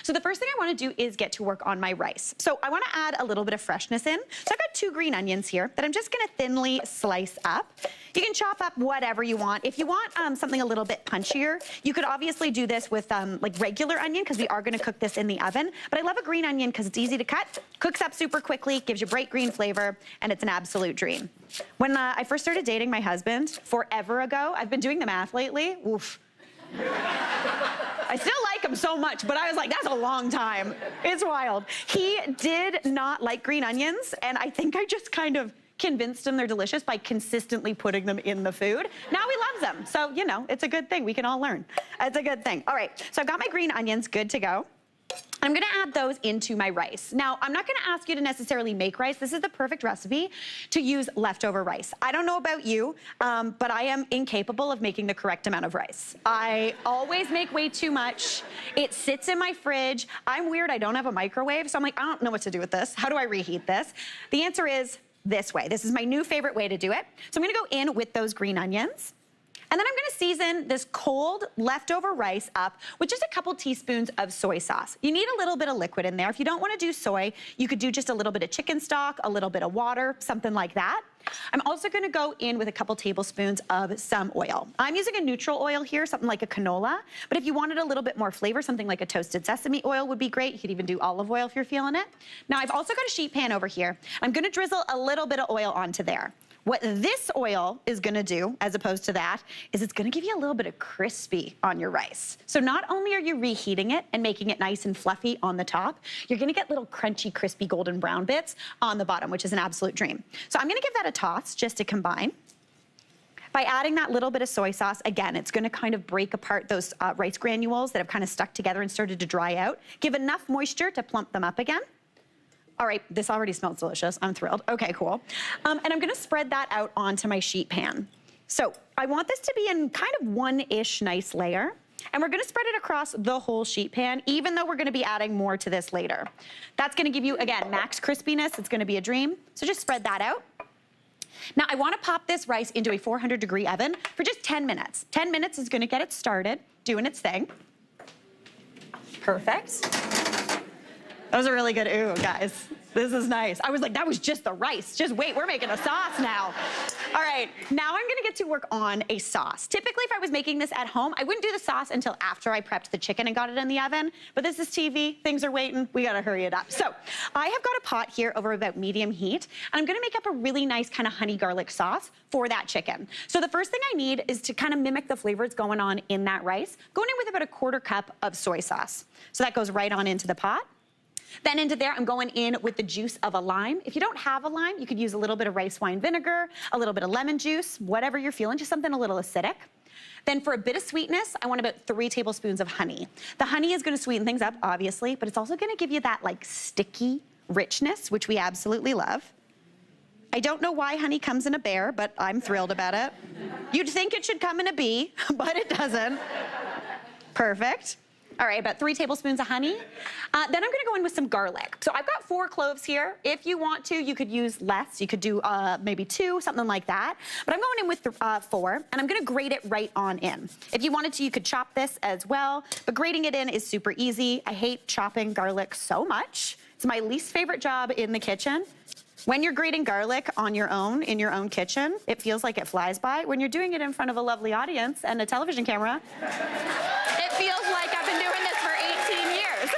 So the first thing I want to do is get to work on my rice. So I want to add a little bit of freshness in. So I've got 2 green onions here that I'm just going to thinly slice up. You can chop up whatever you want. If you want something a little bit punchier, you could obviously do this with like regular onion because we are going to cook this in the oven. But I love a green onion because it's easy to cut, cooks up super quickly, gives you bright green flavor, and it's an absolute dream. When I first started dating my husband forever ago, I've been doing the math lately. Oof. I still like him so much, but I was like, that's a long time. It's wild. He did not like green onions, and I think I just kind of convinced him they're delicious by consistently putting them in the food. Now he loves them. So, you know, it's a good thing. We can all learn. It's a good thing. All right, so I've got my green onions good to go. I'm gonna add those into my rice. Now, I'm not gonna ask you to necessarily make rice. This is the perfect recipe to use leftover rice. I don't know about you, but I am incapable of making the correct amount of rice. I always make way too much. It sits in my fridge. I'm weird, I don't have a microwave, so I'm like, I don't know what to do with this. How do I reheat this? The answer is this way. This is my new favorite way to do it. So I'm gonna go in with those green onions. And then I'm gonna season this cold leftover rice up with just a couple teaspoons of soy sauce. You need a little bit of liquid in there. If you don't wanna do soy, you could do just a little bit of chicken stock, a little bit of water, something like that. I'm also gonna go in with a couple tablespoons of some oil. I'm using a neutral oil here, something like a canola, but if you wanted a little bit more flavor, something like a toasted sesame oil would be great. You could even do olive oil if you're feeling it. Now I've also got a sheet pan over here. I'm gonna drizzle a little bit of oil onto there. What this oil is gonna do, as opposed to that, is it's gonna give you a little bit of crispy on your rice. So not only are you reheating it and making it nice and fluffy on the top, you're gonna get little crunchy, crispy, golden brown bits on the bottom, which is an absolute dream. So I'm gonna give that a toss just to combine. By adding that little bit of soy sauce, again, it's gonna kind of break apart those rice granules that have kind of stuck together and started to dry out. Give enough moisture to plump them up again. All right, this already smells delicious. I'm thrilled. Okay, cool. And I'm gonna spread that out onto my sheet pan. So I want this to be in kind of one-ish nice layer. And we're gonna spread it across the whole sheet pan, even though we're gonna be adding more to this later. That's gonna give you, again, max crispiness. It's gonna be a dream. So just spread that out. Now I wanna pop this rice into a 400-degree oven for just 10 minutes. 10 minutes is gonna get it started, doing its thing. Perfect. That was a really good ooh, guys. This is nice. I was like, that was just the rice. Just wait, we're making a sauce now. All right, now I'm gonna get to work on a sauce. Typically, if I was making this at home, I wouldn't do the sauce until after I prepped the chicken and got it in the oven, but this is TV, things are waiting, we gotta hurry it up. So I have got a pot here over about medium heat, and I'm gonna make up a really nice kind of honey garlic sauce for that chicken. So the first thing I need is to kind of mimic the flavors going on in that rice, going in with about a 1/4 cup of soy sauce. So that goes right on into the pot. Then into there, I'm going in with the juice of a lime. If you don't have a lime, you could use a little bit of rice wine vinegar, a little bit of lemon juice, whatever you're feeling, just something a little acidic. Then for a bit of sweetness, I want about 3 tablespoons of honey. The honey is gonna sweeten things up, obviously, but it's also gonna give you that like sticky richness, which we absolutely love. I don't know why honey comes in a bear, but I'm thrilled about it. You'd think it should come in a bee, but it doesn't. Perfect. All right, about 3 tablespoons of honey. Then I'm gonna go in with some garlic. So I've got 4 cloves here. If you want to, you could use less. You could do maybe 2, something like that. But I'm going in with 4, and I'm gonna grate it right on in. If you wanted to, you could chop this as well, but grating it in is super easy. I hate chopping garlic so much. It's my least favorite job in the kitchen. When you're grating garlic on your own, in your own kitchen, it feels like it flies by. When you're doing it in front of a lovely audience and a television camera, it feels like I've been doing this for 18 years.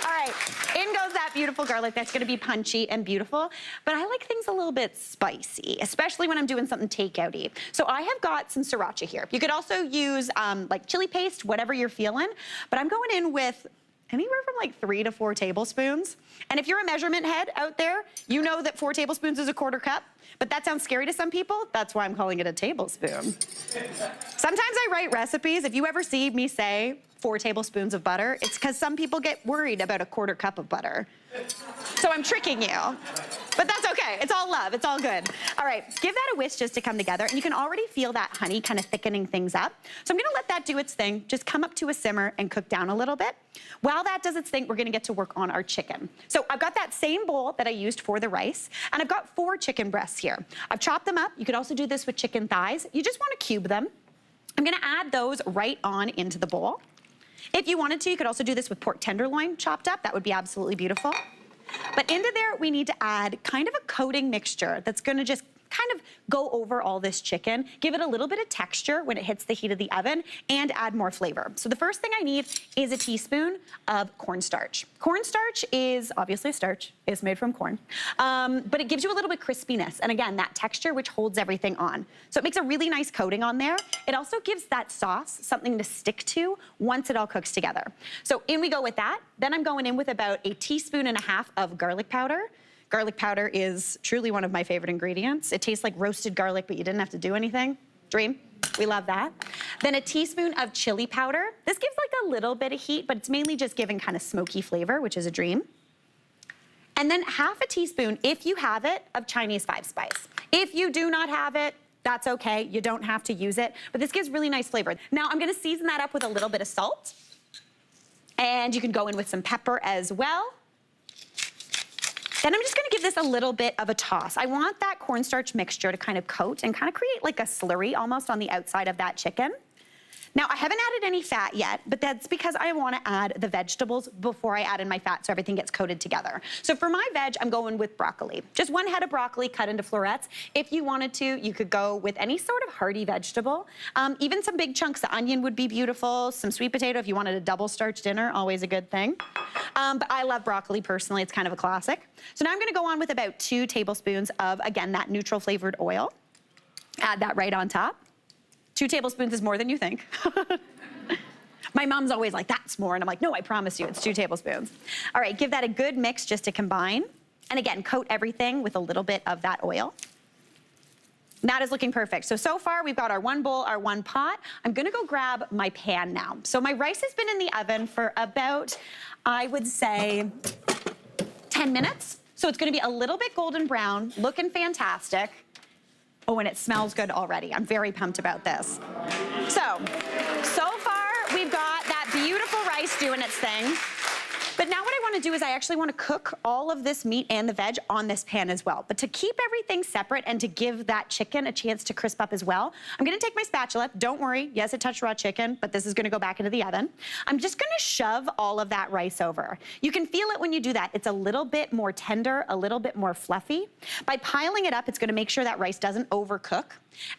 All right, in goes that beautiful garlic. That's gonna be punchy and beautiful, but I like things a little bit spicy, especially when I'm doing something takeout-y. So I have got some sriracha here. You could also use like chili paste, whatever you're feeling, but I'm going in with anywhere from like 3 to 4 tablespoons. And if you're a measurement head out there, you know that 4 tablespoons is a 1/4 cup, but that sounds scary to some people. That's why I'm calling it a tablespoon. Sometimes I write recipes. If you ever see me say 4 tablespoons of butter, it's because some people get worried about a 1/4 cup of butter. So I'm tricking you. But that's okay, it's all love, it's all good. All right, give that a whisk just to come together, and you can already feel that honey kind of thickening things up. So I'm gonna let that do its thing, just come up to a simmer and cook down a little bit. While that does its thing, we're gonna get to work on our chicken. So I've got that same bowl that I used for the rice, and I've got 4 chicken breasts here. I've chopped them up. You could also do this with chicken thighs. You just wanna cube them. I'm gonna add those right on into the bowl. If you wanted to, you could also do this with pork tenderloin chopped up. That would be absolutely beautiful. But into there, we need to add kind of a coating mixture that's gonna just kind of go over all this chicken, give it a little bit of texture when it hits the heat of the oven, and add more flavor. So the first thing I need is a teaspoon of cornstarch. Cornstarch is obviously a starch, it's made from corn, but it gives you a little bit crispiness, and again, that texture which holds everything on. So it makes a really nice coating on there. It also gives that sauce something to stick to once it all cooks together. So in we go with that. Then I'm going in with about 1.5 teaspoons of garlic powder. Garlic powder is truly one of my favorite ingredients. It tastes like roasted garlic, but you didn't have to do anything. Dream. We love that. Then a teaspoon of chili powder. This gives like a little bit of heat, but it's mainly just giving kind of smoky flavor, which is a dream. And then 1/2 teaspoon, if you have it, of Chinese 5-spice. If you do not have it, that's okay. You don't have to use it, but this gives really nice flavor. Now I'm gonna season that up with a little bit of salt. And you can go in with some pepper as well. Then I'm just gonna give this a little bit of a toss. I want that cornstarch mixture to kind of coat and kind of create like a slurry almost on the outside of that chicken. Now, I haven't added any fat yet, but that's because I wanna add the vegetables before I add in my fat so everything gets coated together. So for my veg, I'm going with broccoli. Just 1 head of broccoli cut into florets. If you wanted to, you could go with any sort of hearty vegetable. Even some big chunks of onion would be beautiful. Some sweet potato if you wanted a double starch dinner, always a good thing. But I love broccoli personally, it's kind of a classic. So now I'm gonna go on with about 2 tablespoons of, again, that neutral flavored oil. Add that right on top. 2 tablespoons is more than you think. My mom's always like, that's more. And I'm like, no, I promise you, it's 2 tablespoons. All right, give that a good mix just to combine. And again, coat everything with a little bit of that oil. That is looking perfect. So far we've got our 1 bowl, our 1 pot. I'm gonna go grab my pan now. So my rice has been in the oven for about, I would say, 10 minutes. So it's gonna be a little bit golden brown, looking fantastic. Oh, and it smells good already. I'm very pumped about this. So far we've got that beautiful rice doing its thing. But now what I wanna do is I actually wanna cook all of this meat and the veg on this pan as well. But to keep everything separate and to give that chicken a chance to crisp up as well, I'm gonna take my spatula. Don't worry, yes, it touched raw chicken, but this is gonna go back into the oven. I'm just gonna shove all of that rice over. You can feel it when you do that. It's a little bit more tender, a little bit more fluffy. By piling it up, it's gonna make sure that rice doesn't overcook.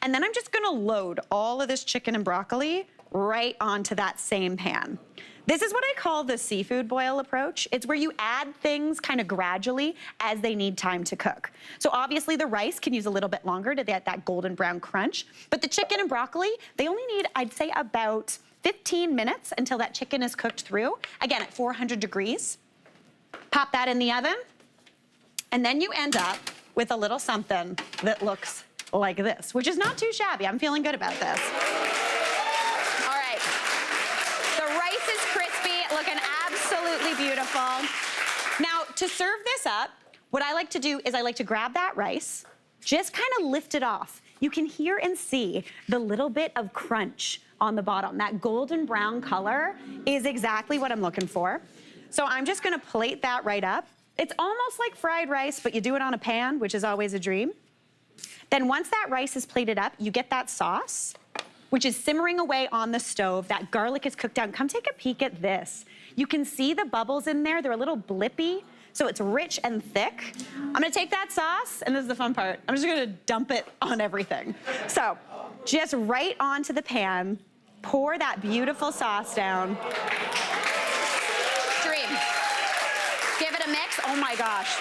And then I'm just gonna load all of this chicken and broccoli right onto that same pan. This is what I call the seafood boil approach. It's where you add things kind of gradually as they need time to cook. So obviously the rice can use a little bit longer to get that golden brown crunch, but the chicken and broccoli, they only need, I'd say, about 15 minutes until that chicken is cooked through, again at 400 degrees. Pop that in the oven, and then you end up with a little something that looks like this, which is not too shabby. I'm feeling good about this. Looking absolutely beautiful. Now, to serve this up, what I like to do is I like to grab that rice, just kind of lift it off. You can hear and see the little bit of crunch on the bottom. That golden brown color is exactly what I'm looking for. So I'm just gonna plate that right up. It's almost like fried rice, but you do it on a pan, which is always a dream. Then once that rice is plated up, you get that sauce, which is simmering away on the stove. That garlic is cooked down. Come take a peek at this. You can see the bubbles in there. They're a little blippy, so it's rich and thick. I'm gonna take that sauce, and this is the fun part. I'm just gonna dump it on everything. So just right onto the pan, pour that beautiful sauce down. Dream. Give it a mix. Oh my gosh.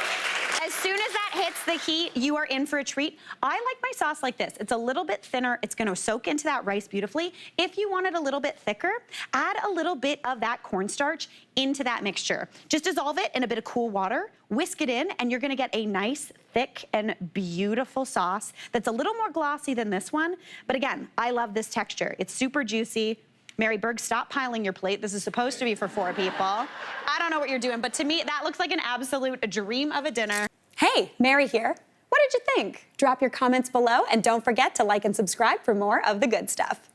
As soon as that hits the heat, you are in for a treat. I like my sauce like this. It's a little bit thinner. It's gonna soak into that rice beautifully. If you want it a little bit thicker, add a little bit of that cornstarch into that mixture. Just dissolve it in a bit of cool water, whisk it in, and you're gonna get a nice, thick, and beautiful sauce that's a little more glossy than this one. But again, I love this texture. It's super juicy. Mary Berg, stop piling your plate. This is supposed to be for 4 people. I don't know what you're doing, but to me, that looks like an absolute dream of a dinner. Hey, Mary here. What did you think? Drop your comments below and don't forget to like and subscribe for more of the good stuff.